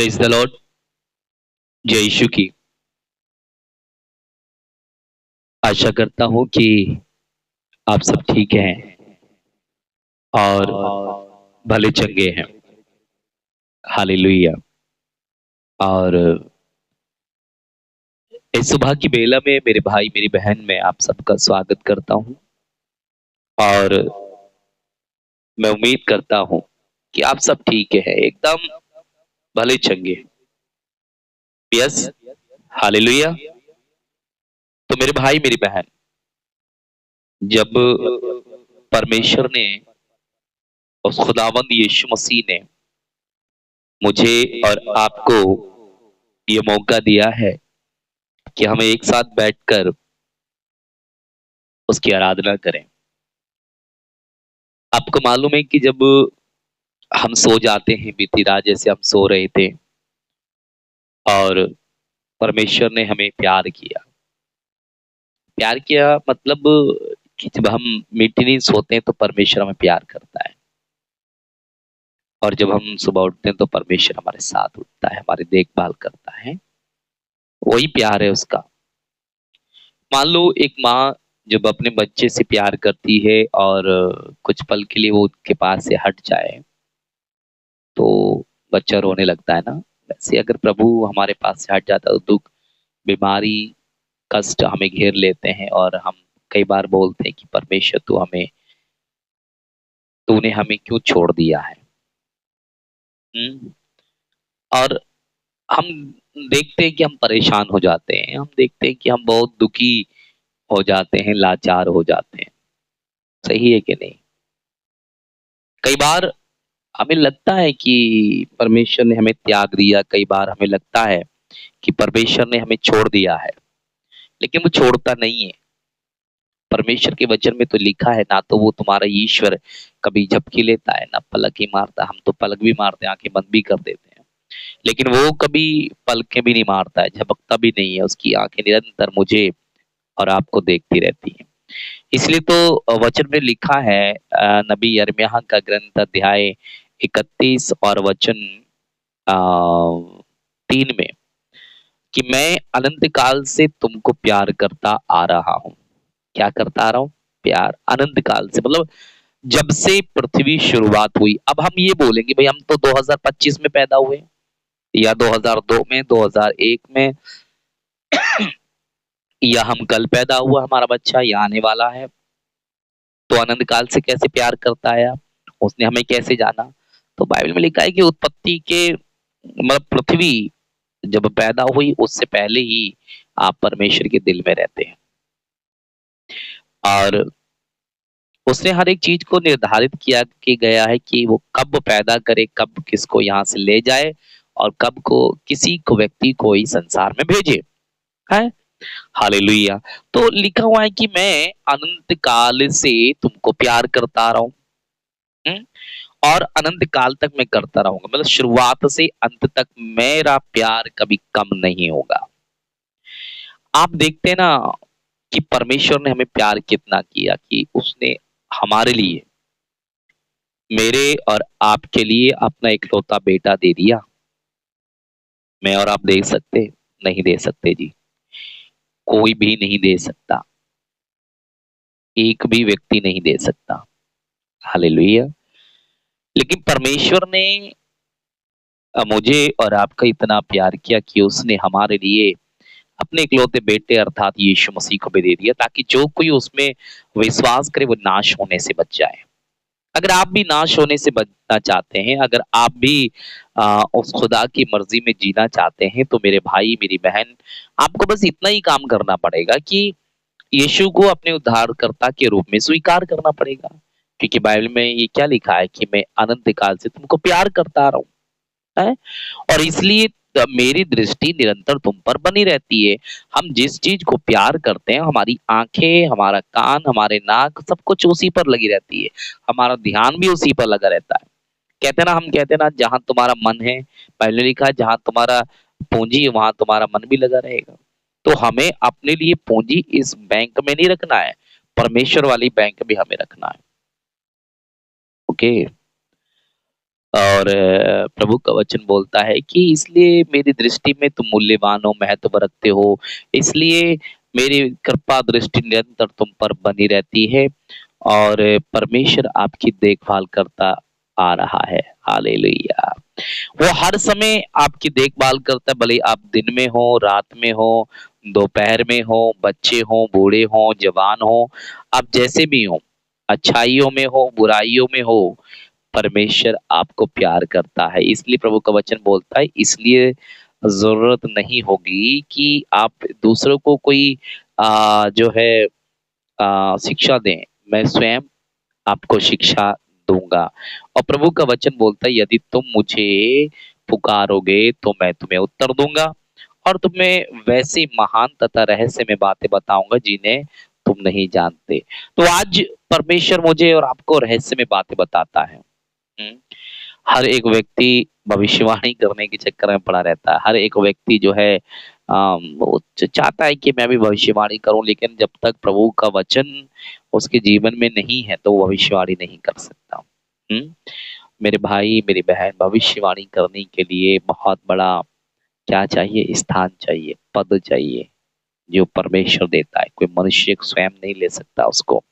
Praise the Lord. जय यीशु की। आशा करता हूँ कि आप सब ठीक हैं और भले चंगे हैं। हालेलुया। और इस सुबह की बेला में मेरे भाई मेरी बहन, मैं आप सबका स्वागत करता हूँ और मैं उम्मीद करता हूँ कि आप सब ठीक है, एकदम भले चंगे। यस। हालेलुया। तो मेरे भाई मेरी बहन, जब परमेश्वर ने, उस खुदावंद यीशु मसीह ने मुझे और आपको ये मौका दिया है कि हम एक साथ बैठकर उसकी आराधना करें। आपको मालूम है कि जब हम सो जाते हैं, बीती रात जैसे हम सो रहे थे और परमेश्वर ने हमें प्यार किया। प्यार किया मतलब कि जब हम मीठी नींद सोते हैं तो परमेश्वर हमें प्यार करता है, और जब हम सुबह उठते हैं तो परमेश्वर हमारे साथ उठता है, हमारी देखभाल करता है। वही प्यार है उसका। मान लो एक माँ जब अपने बच्चे से प्यार करती है और कुछ पल के लिए वो उसके पास से हट जाए तो बच्चा रोने लगता है ना। वैसे अगर प्रभु हमारे पास से हट जाता है तो दुख, बीमारी, कष्ट हमें घेर लेते हैं और हम कई बार बोलते हैं कि परमेश्वर तूने हमें क्यों छोड़ दिया है। हम्म। और हम देखते हैं कि हम परेशान हो जाते हैं, हम देखते हैं कि हम बहुत दुखी हो जाते हैं, लाचार हो जाते हैं। सही है कि नहीं? कई बार हमें लगता है कि परमेश्वर ने हमें त्याग दिया, कई बार हमें लगता है कि परमेश्वर ने हमें छोड़ दिया है, लेकिन वो छोड़ता नहीं है। परमेश्वर के वचन में तो लिखा है, ना तो वो तुम्हारा ईश्वर कभी झपकी लेता है, ना पलक ही मारता। हम तो पलक भी मारते हैं, आंखें बंद भी कर देते हैं, लेकिन वो कभी पलकें भी नहीं मारता है, झपकता भी नहीं है। उसकी आंखें निरंतर मुझे और आपको देखती रहती हैं। इसलिए तो वचन में लिखा है, नबी यिर्मयाह का ग्रंथ अध्याय 31 और वचन 3 में, कि मैं अनंत काल से तुमको प्यार करता आ रहा हूँ। क्या करता आ रहा हूँ? प्यार। अनंत काल से मतलब जब से पृथ्वी शुरुआत हुई। अब हम ये बोलेंगे भाई हम तो 2025 में पैदा हुए, या 2002 में, 2001 में, या हम कल पैदा हुआ हमारा बच्चा या आने वाला है, तो अनंत काल से कैसे प्यार करता है? उसने हमें कैसे जाना? तो बाइबल में लिखा है कि उत्पत्ति के मतलब पृथ्वी जब पैदा हुई उससे पहले ही आप परमेश्वर के दिल में रहते हैं, और उसने हर एक चीज को निर्धारित किया कि गया है कि वो कब पैदा करे, कब किसको यहाँ से ले जाए, और कब को किसी को व्यक्ति को इस संसार में भेजे है। हालेलुया। तो लिखा हुआ है कि मैं अनंत काल से तुमको प्यार करता आ रहा हूँ, और अनंत काल तक मैं करता रहूंगा। मतलब शुरुआत से अंत तक मेरा प्यार कभी कम नहीं होगा। आप देखते हैं ना कि परमेश्वर ने हमें प्यार कितना किया, कि उसने हमारे लिए, मेरे और आपके लिए अपना इकलौता बेटा दे दिया। मैं और आप दे सकते? नहीं दे सकते जी। कोई भी नहीं दे सकता, एक भी व्यक्ति नहीं दे सकता। हालेलुया। लेकिन परमेश्वर ने मुझे और आपका इतना प्यार किया कि उसने हमारे लिए अपने इकलौते बेटे अर्थात यीशु मसीह को भी दे दिया, ताकि जो कोई उसमें विश्वास करे वो नाश होने से बच जाए। अगर आप भी नाश होने से बचना चाहते हैं, अगर आप भी उस खुदा की मर्जी में जीना चाहते हैं, तो मेरे भाई मेरी बहन, आपको बस इतना ही काम करना पड़ेगा कि यीशु को अपने उद्धारकर्ता के रूप में स्वीकार करना पड़ेगा। क्योंकि बाइबल में ये क्या लिखा है कि मैं अनंत काल से तुमको प्यार करता आ रहा हूँ, है। और इसलिए मेरी दृष्टि निरंतर तुम पर बनी रहती है। हम जिस चीज को प्यार करते हैं, हमारी आंखें, हमारा कान, हमारे नाक, सब कुछ उसी पर लगी रहती है। हमारा ध्यान भी उसी पर लगा रहता है। कहते हैं ना, हम कहते हैं ना, जहां तुम्हारा मन है, पहले लिखा है, जहां तुम्हारा पूंजी है वहां तुम्हारा मन भी लगा रहेगा। तो हमें अपने लिए पूंजी इस बैंक में नहीं रखना है, परमेश्वर वाली बैंक में हमें रखना है। ओके। और प्रभु का वचन बोलता है कि इसलिए मेरी दृष्टि में तुम मूल्यवान हो, महत्व रखते हो, इसलिए मेरी कृपा दृष्टि निरंतर तुम पर बनी रहती है और परमेश्वर आपकी देखभाल करता आ रहा है। हालेलुया। वो हर समय आपकी देखभाल करता है, भले आप दिन में हो, रात में हो, दोपहर में हो, बच्चे हो, बूढ़े हो, जवान हो, आप जैसे भी हो, अच्छाइयों में हो, बुराइयों में हो, परमेश्वर आपको प्यार करता है। इसलिए प्रभु का वचन बोलता है, इसलिए जरूरत नहीं होगी कि आप दूसरों को कोई जो है शिक्षा दें, मैं स्वयं आपको शिक्षा दूंगा। और प्रभु का वचन बोलता है, यदि तुम मुझे पुकारोगे तो मैं तुम्हें उत्तर दूंगा और तुम्हें वैसी महान तथा रहस्य में बातें बताऊंगा जिन्हें तुम नहीं जानते। तो आज परमेश्वर मुझे और आपको रहस्य में बातें बताता है। हम्म। हर एक व्यक्ति भविष्यवाणी करने के चक्कर में पड़ा रहता है। हर एक व्यक्ति जो है वो चाहता है कि मैं भी भविष्यवाणी करूं, लेकिन जब तक प्रभु का वचन उसके जीवन में नहीं है तो वो भविष्यवाणी नहीं कर सकता। हम्म। मेरे भाई मेरी बहन, भविष्यवाणी करने के लिए बहुत बड़ा क्या चाहिए? स्थान चाहिए, पद चाहिए, जो परमेश्वर देता है। कोई मनुष्य स्वयं नहीं ले सकता उसको,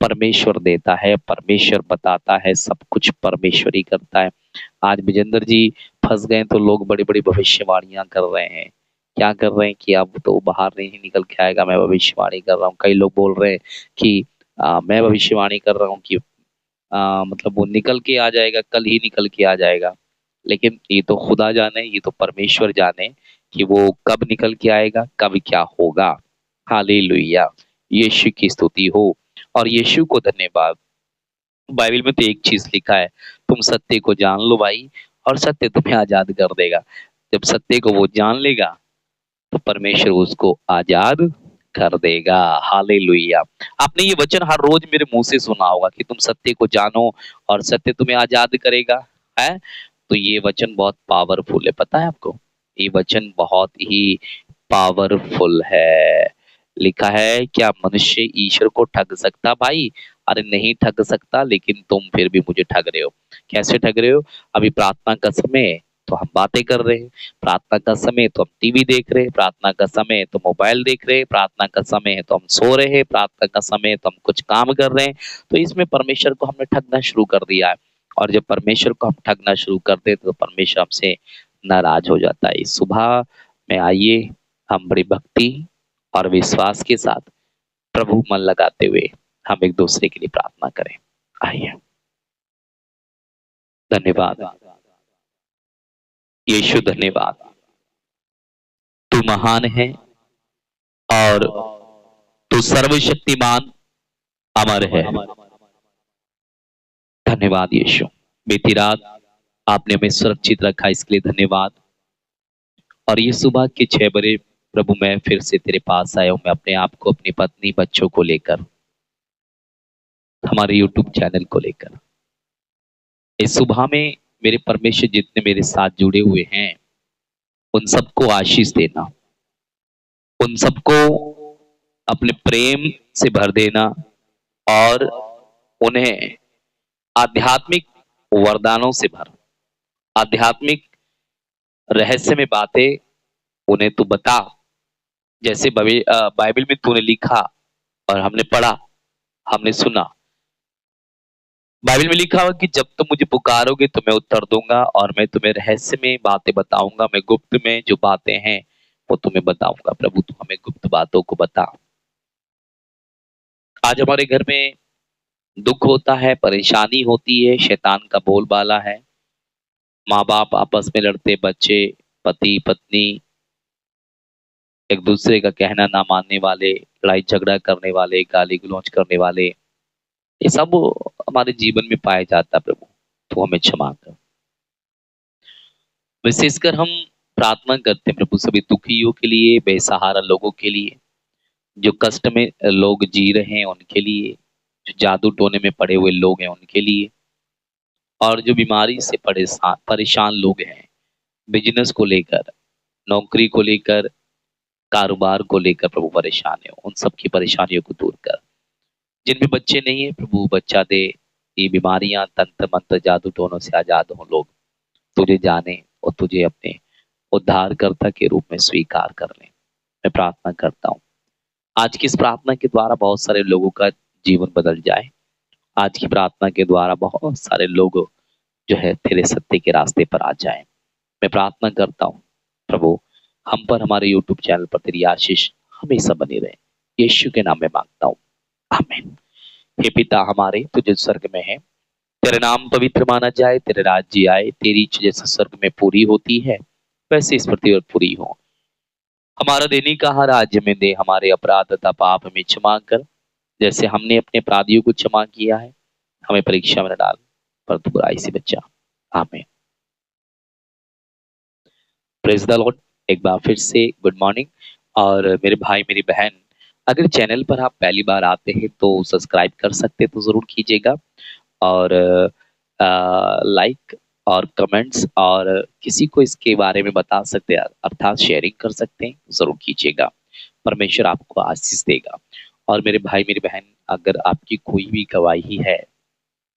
परमेश्वर देता है, परमेश्वर बताता है, सब कुछ परमेश्वर ही करता है। आज विजेंद्र जी फंस गए तो लोग बड़ी बड़ी भविष्यवाणियां कर रहे हैं। क्या कर रहे हैं कि अब तो बाहर नहीं निकल के आएगा, मैं भविष्यवाणी कर रहा हूँ। कई लोग बोल रहे हैं कि मैं भविष्यवाणी कर रहा हूँ कि मतलब वो निकल के आ जाएगा, कल ही निकल के आ जाएगा। लेकिन ये तो खुदा जाने, ये तो परमेश्वर जाने कि वो कब निकल के आएगा, कब क्या होगा। हालेलुया। यीशु की स्तुति हो और यीशु को धन्यवाद। बाइबल में तो एक चीज लिखा है, तुम सत्य को जान लो भाई और सत्य तुम्हें आजाद कर देगा। जब सत्य को वो जान लेगा तो परमेश्वर उसको आजाद कर देगा। हालेलुया। आपने ये वचन हर रोज मेरे मुंह से सुना होगा कि तुम सत्य को जानो और सत्य तुम्हें आजाद करेगा, है। तो ये वचन बहुत पावरफुल है, पता है आपको? ये वचन बहुत ही पावरफुल है। लिखा है, क्या मनुष्य ईश्वर को ठग सकता भाई? अरे नहीं ठग सकता, लेकिन तुम फिर भी मुझे ठग रहे हो। कैसे ठग रहे हो? अभी प्रार्थना का समय है तो हम बातें कर रहे हैं, प्रार्थना का समय तो हम टीवी देख रहे हैं, प्रार्थना का समय तो मोबाइल देख रहे हैं, प्रार्थना का समय है तो हम सो रहे हैं, प्रार्थना का समय तो हम कुछ काम कर रहे हैं। तो इसमें परमेश्वर को हमने ठगना शुरू कर दिया है। और जब परमेश्वर को हम ठगना शुरू कर देते तो परमेश्वर हमसे नाराज हो जाता है। इस सुबह में आइए हम बड़ी भक्ति और विश्वास के साथ प्रभु मन लगाते हुए हम एक दूसरे के लिए प्रार्थना करें। आइए। धन्यवाद यीशु, धन्यवाद। तू महान है और तू सर्वशक्तिमान अमर है। धन्यवाद यीशु। बीती रात आपने हमें सुरक्षित रखा, इसके लिए धन्यवाद। और ये सुबह के 6 बजे प्रभु मैं फिर से तेरे पास आया हूँ, मैं अपने आप को, अपनी पत्नी, बच्चों को लेकर, हमारे यूट्यूब चैनल को लेकर। इस सुबह में मेरे परमेश्वर जितने मेरे साथ जुड़े हुए हैं उन सबको आशीष देना, उन सबको अपने प्रेम से भर देना और उन्हें आध्यात्मिक वरदानों से भर, आध्यात्मिक रहस्य में बातें उन्हें तू बता। जैसे बाइबल में तूने लिखा और हमने पढ़ा, हमने सुना। बाइबल में लिखा हुआ कि जब तुम मुझे पुकारोगे तो मैं उत्तर दूंगा और मैं तुम्हें रहस्य में बातें बताऊंगा, मैं गुप्त में जो बातें हैं वो तुम्हें बताऊंगा। प्रभु तू हमें गुप्त बातों को बता। आज हमारे घर में दुख होता है, परेशानी होती है, शैतान का बोलबाला है, माँ बाप आपस में लड़ते, बच्चे, पति पत्नी एक दूसरे का कहना ना मानने वाले, लड़ाई झगड़ा करने वाले, गाली गलौज करने वाले, ये सब हमारे जीवन में पाया जाता है। प्रभु तो हमें क्षमा कर। विशेषकर हम प्रार्थना करते हैं प्रभु सभी दुखियों के लिए, बेसहारा लोगों के लिए, जो कष्ट में लोग जी रहे हैं उनके लिए, जो जादू टोने में पड़े हुए लोग हैं उनके लिए, और जो बीमारी से परेशान परेशान लोग हैं, बिजनेस को लेकर, नौकरी को लेकर, कारोबार को लेकर प्रभु परेशान है, उन सब की परेशानियों को दूर कर। जिनमें बच्चे नहीं है प्रभु बच्चा दे, ये बीमारियां, तंत्र मंत्र, जादू टोनों से आजाद हो लोग, तुझे जाने और तुझे अपने उद्धारकर्ता के रूप में स्वीकार कर लें। मैं प्रार्थना करता हूँ आज की इस प्रार्थना के द्वारा बहुत सारे लोगों का जीवन बदल जाए। आज की प्रार्थना के द्वारा बहुत सारे लोग जो है तेरे सत्य के रास्ते पर आ जाएं। मैं प्रार्थना करता हूँ प्रभु, हम पर, हमारे यूट्यूब चैनल पर तेरी आशीष हमेशा बनी रहे। यीशु के नाम में मांगता हूँ, आमीन। हे पिता हमारे, तू जो स्वर्ग में है, तेरा नाम पवित्र माना जाए, तेरे राज्य आए, तेरी इच्छा जैसे स्वर्ग में पूरी होती है वैसे इस पृथ्वी पर पूरी हो। हमारा दैनिक का हर राज्य में दे, हमारे अपराध तथा पाप हमें क्षमा कर, जैसे हमने अपने अपराधियों को क्षमा किया है। हमें परीक्षा में न डाल, पर तू बुराई से बचा। आमीन। Praise the Lord. एक बार फिर से गुड मॉर्निंग। और मेरे भाई मेरी बहन, अगर चैनल पर आप पहली बार आते हैं तो सब्सक्राइब कर सकते हैं तो जरूर कीजिएगा। और लाइक और कमेंट्स और किसी को इसके बारे में बता सकते हैं, अर्थात शेयरिंग कर सकते हैं, जरूर कीजिएगा। परमेश्वर आपको आशीष देगा। और मेरे भाई मेरी बहन, अगर आपकी कोई भी गवाही है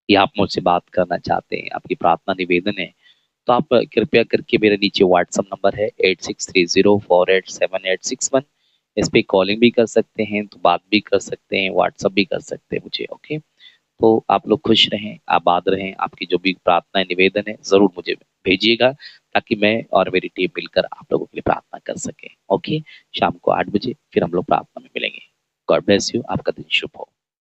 या आप मुझसे बात करना चाहते हैं, आपकी प्रार्थना निवेदन है, तो आप कृपया करके मेरे नीचे व्हाट्सएप नंबर है 8630487861, इस पे कॉलिंग भी कर सकते हैं, तो बात भी कर सकते हैं, व्हाट्सएप भी कर सकते हैं मुझे। ओके, तो आप लोग खुश रहें, आबाद रहें। आपकी जो भी प्रार्थना निवेदन है जरूर मुझे भेजिएगा, ताकि मैं और मेरी टीम मिलकर आप लोगों के लिए प्रार्थना कर सके। ओके, शाम को 8 बजे फिर हम लोग प्रार्थना में मिलेंगे। God bless you. आपका दिन शुभ हो।